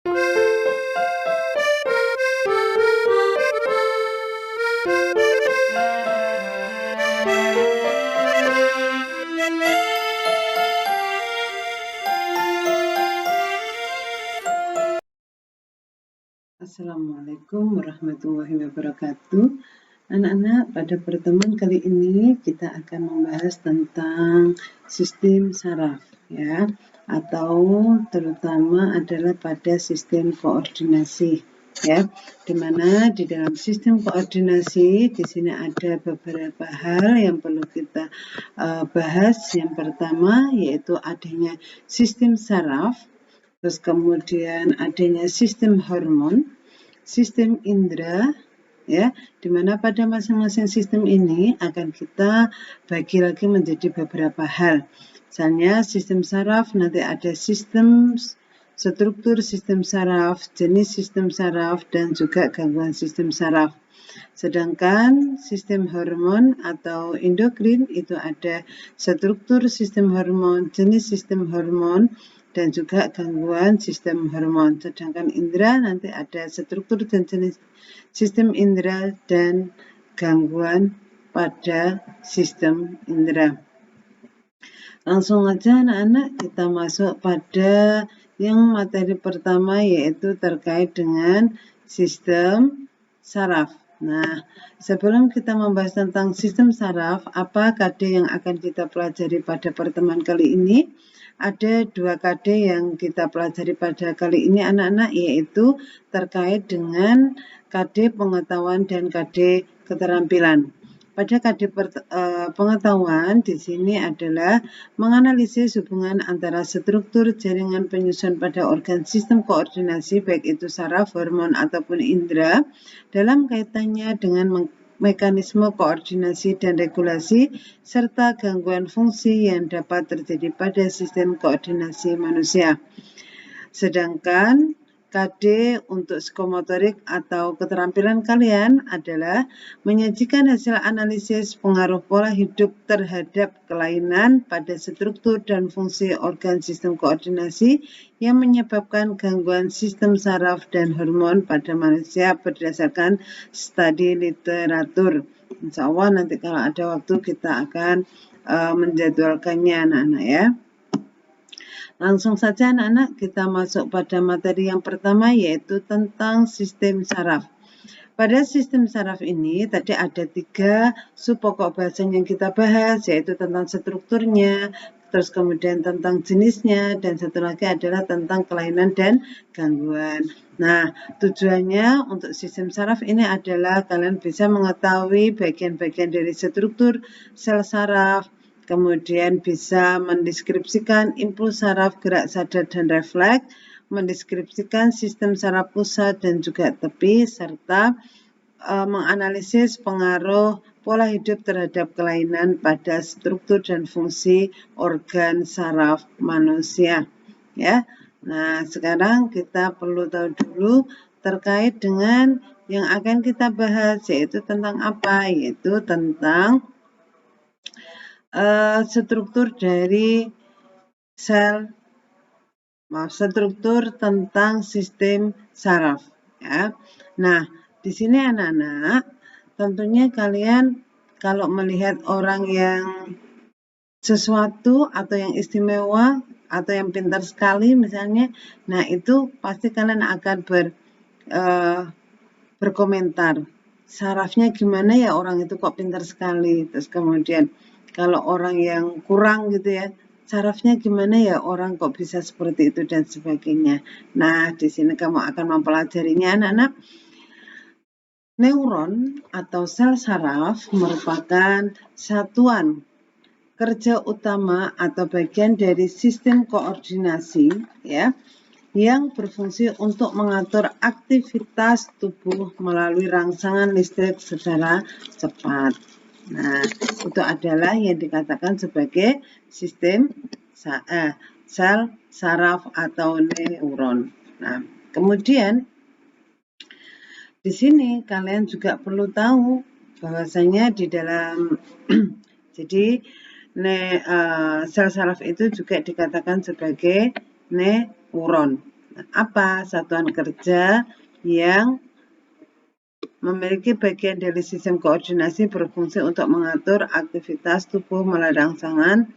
Assalamualaikum warahmatullahi wabarakatuh. Anak-anak, pada pertemuan kali ini kita akan membahas tentang sistem saraf ya, atau terutama adalah pada sistem koordinasi ya. Dimana di dalam sistem koordinasi di sini ada beberapa hal yang perlu kita bahas. Yang pertama yaitu adanya sistem saraf, terus kemudian adanya sistem hormon, sistem indera, ya, dimana pada masing-masing sistem ini akan kita bagi lagi menjadi beberapa hal. Misalnya sistem saraf nanti ada sistem struktur sistem saraf, jenis sistem saraf, dan juga gangguan sistem saraf. Sedangkan sistem hormon atau endokrin itu ada struktur sistem hormon, jenis sistem hormon, dan juga gangguan sistem hormon. Sedangkan indera nanti ada struktur dan jenis sistem indera dan gangguan pada sistem indera. Langsung aja anak-anak kita masuk pada yang materi pertama, yaitu terkait dengan sistem saraf. Nah, sebelum kita membahas tentang sistem saraf, apa KD yang akan kita pelajari pada pertemuan kali ini? Ada 2 KD yang kita pelajari pada kali ini anak-anak, yaitu terkait dengan KD pengetahuan dan KD keterampilan. Pada KD pengetahuan di sini adalah menganalisis hubungan antara struktur jaringan penyusun pada organ sistem koordinasi, baik itu saraf, hormon, ataupun indera, dalam kaitannya dengan mekanisme koordinasi dan regulasi, serta gangguan fungsi yang dapat terjadi pada sistem koordinasi manusia. Sedangkan KD untuk psikomotorik atau keterampilan kalian adalah menyajikan hasil analisis pengaruh pola hidup terhadap kelainan pada struktur dan fungsi organ sistem koordinasi yang menyebabkan gangguan sistem saraf dan hormon pada manusia berdasarkan studi literatur. Insya Allah nanti kalau ada waktu kita akan menjadwalkannya anak-anak ya. Langsung saja anak-anak kita masuk pada materi yang pertama, yaitu tentang sistem saraf. Pada sistem saraf ini tadi ada 3 subpokok bahasan yang kita bahas, yaitu tentang strukturnya, terus kemudian tentang jenisnya, dan satu lagi adalah tentang kelainan dan gangguan. Nah, tujuannya untuk sistem saraf ini adalah kalian bisa mengetahui bagian-bagian dari struktur sel saraf, kemudian bisa mendeskripsikan impuls saraf, gerak sadar dan refleks, mendeskripsikan sistem saraf pusat dan juga tepi, serta menganalisis pengaruh pola hidup terhadap kelainan pada struktur dan fungsi organ saraf manusia. Ya. Nah, sekarang kita perlu tahu dulu terkait dengan yang akan kita bahas, yaitu tentang apa? Yaitu tentang struktur dari struktur tentang sistem saraf ya. Nah, di sini anak-anak, tentunya kalian kalau melihat orang yang sesuatu atau yang istimewa atau yang pintar sekali misalnya, nah itu pasti kalian akan berkomentar, sarafnya gimana ya orang itu kok pintar sekali. Terus kemudian kalau orang yang kurang gitu ya, sarafnya gimana ya orang kok bisa seperti itu dan sebagainya. Nah, di sini kamu akan mempelajarinya anak-anak. Neuron atau sel saraf merupakan satuan kerja utama atau bagian dari sistem koordinasi ya, yang berfungsi untuk mengatur aktivitas tubuh melalui rangsangan listrik secara cepat. Nah, itu adalah yang dikatakan sebagai sistem sel saraf atau neuron. Nah, kemudian di sini kalian juga perlu tahu bahwasanya di dalam jadi sel saraf itu juga dikatakan sebagai neuron. Apa? Satuan kerja yang memiliki bagian dari sistem koordinasi berfungsi untuk mengatur aktivitas tubuh melalui rangsangan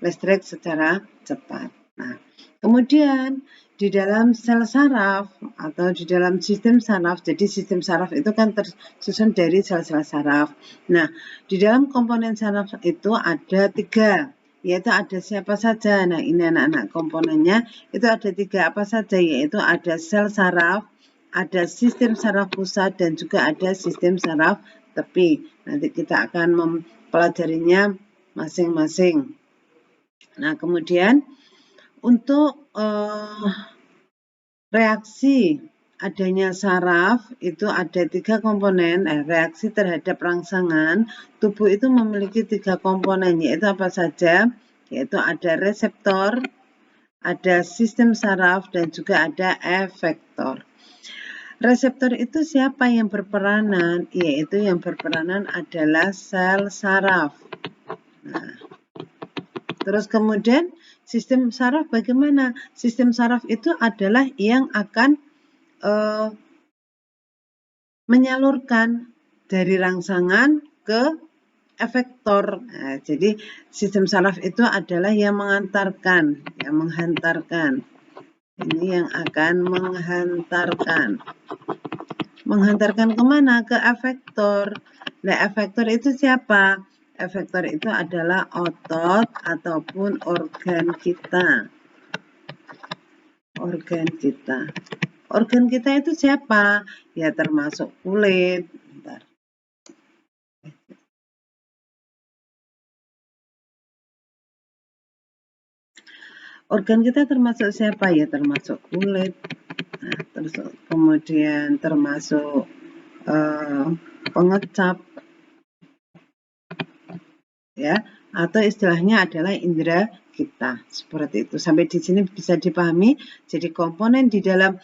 listrik secara cepat. Nah, kemudian di dalam sel saraf atau di dalam sistem saraf, jadi sistem saraf itu kan tersusun dari sel-sel saraf. Nah, di dalam komponen saraf itu ada 3, yaitu ada siapa saja. Nah, ini anak-anak komponennya itu ada 3 apa saja, yaitu ada sel saraf, ada sistem saraf pusat, dan juga ada sistem saraf tepi. Nanti kita akan mempelajarinya masing-masing. Nah, kemudian untuk reaksi adanya saraf itu ada 3 komponen. Reaksi terhadap rangsangan tubuh itu memiliki 3 komponen, yaitu apa saja? Yaitu ada reseptor, ada sistem saraf, dan juga ada efektor. Reseptor itu siapa yang berperanan? Yaitu yang berperanan adalah sel saraf. Nah, terus kemudian sistem saraf bagaimana? Sistem saraf itu adalah yang akan menyalurkan dari rangsangan ke efektor. Nah, jadi sistem saraf itu adalah yang mengantarkan, yang menghantarkan. Ini yang akan menghantarkan. Menghantarkan kemana? Ke efektor. Nah, efektor itu siapa? Efektor itu adalah otot ataupun organ kita. Organ kita. Organ kita itu siapa? Ya termasuk kulit. Bentar. Organ kita termasuk siapa? Ya termasuk kulit. Nah, terus kemudian termasuk pengecap, ya, atau istilahnya adalah indera kita, seperti itu. Sampai di sini bisa dipahami. Jadi komponen di dalam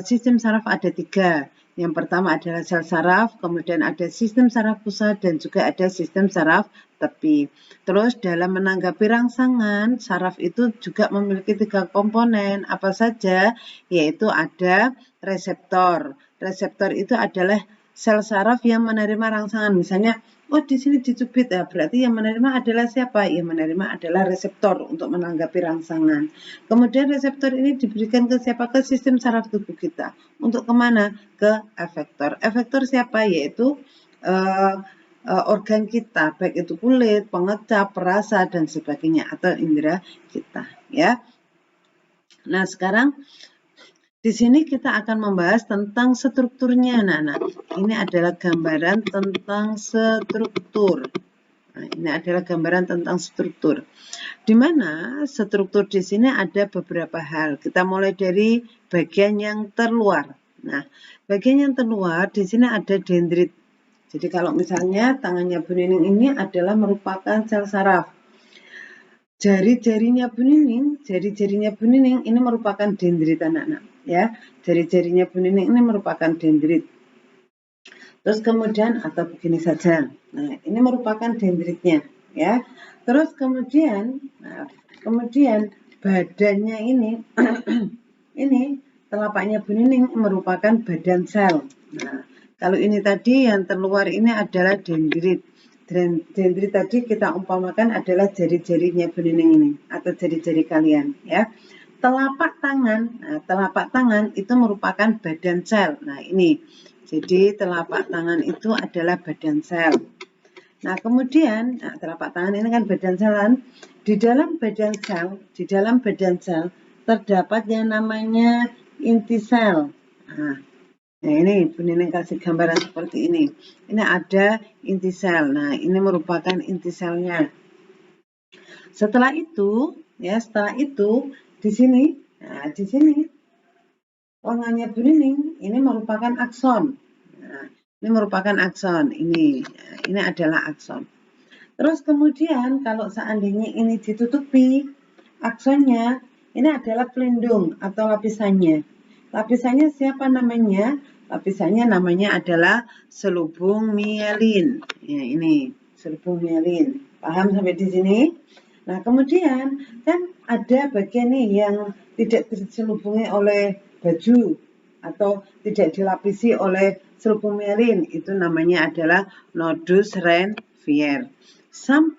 sistem saraf ada 3. Yang pertama adalah sel saraf, kemudian ada sistem saraf pusat, dan juga ada sistem saraf tepi. Terus dalam menanggapi rangsangan, saraf itu juga memiliki 3 komponen. Apa saja? Yaitu ada reseptor. Reseptor itu adalah sel saraf yang menerima rangsangan. Misalnya, oh di sini dicubit, ya berarti yang menerima adalah siapa? Yang menerima adalah reseptor untuk menanggapi rangsangan. Kemudian reseptor ini diberikan ke siapa? Ke sistem saraf tubuh kita. Untuk kemana? Ke efektor. Efektor siapa? Yaitu organ kita, baik itu kulit, pengecap, perasa, dan sebagainya, atau indera kita, ya. Nah, sekarang di sini kita akan membahas tentang strukturnya, anak-anak. Ini adalah gambaran tentang struktur. Nah, ini adalah gambaran tentang struktur. Di mana struktur di sini ada beberapa hal. Kita mulai dari bagian yang terluar. Nah, bagian yang terluar di sini ada dendrit. Jadi kalau misalnya tangannya Bu Nining ini adalah merupakan sel saraf. Jari-jarinya Bu Nining ini merupakan dendrit, anak-anak, ya. Jari-jarinya Bu Nining ini merupakan dendrit. Terus kemudian atau begini saja. Nah, ini merupakan dendritnya, ya. Terus kemudian badannya ini ini telapaknya Bu Nining merupakan badan sel. Nah, kalau ini tadi yang terluar ini adalah dendrit. Dendrit tadi kita umpamakan adalah jari-jarinya Bu Nining ini atau jari-jari kalian, ya. Telapak tangan itu merupakan badan sel. Nah, ini. Jadi telapak tangan itu adalah badan sel. Nah, kemudian telapak tangan ini kan badan sel kan. Di dalam badan sel terdapat yang namanya inti sel. Nah, ini Bu Nining kasih gambaran seperti ini. Ini ada inti sel. Nah, ini merupakan inti selnya. Setelah itu di sini lengannya Bu Nining ini merupakan akson. Nah, ini merupakan akson. Ini adalah akson. Terus kemudian kalau seandainya ini ditutupi aksonnya, ini adalah pelindung atau lapisannya. Lapisannya siapa namanya? Lapisannya namanya adalah selubung mielin. Ya, ini selubung mielin. Paham sampai di sini? Nah, kemudian kan ada bagian nih yang tidak terselubungi oleh baju atau tidak dilapisi oleh selubung myelin, itu namanya adalah nodus Ranvier. Sampai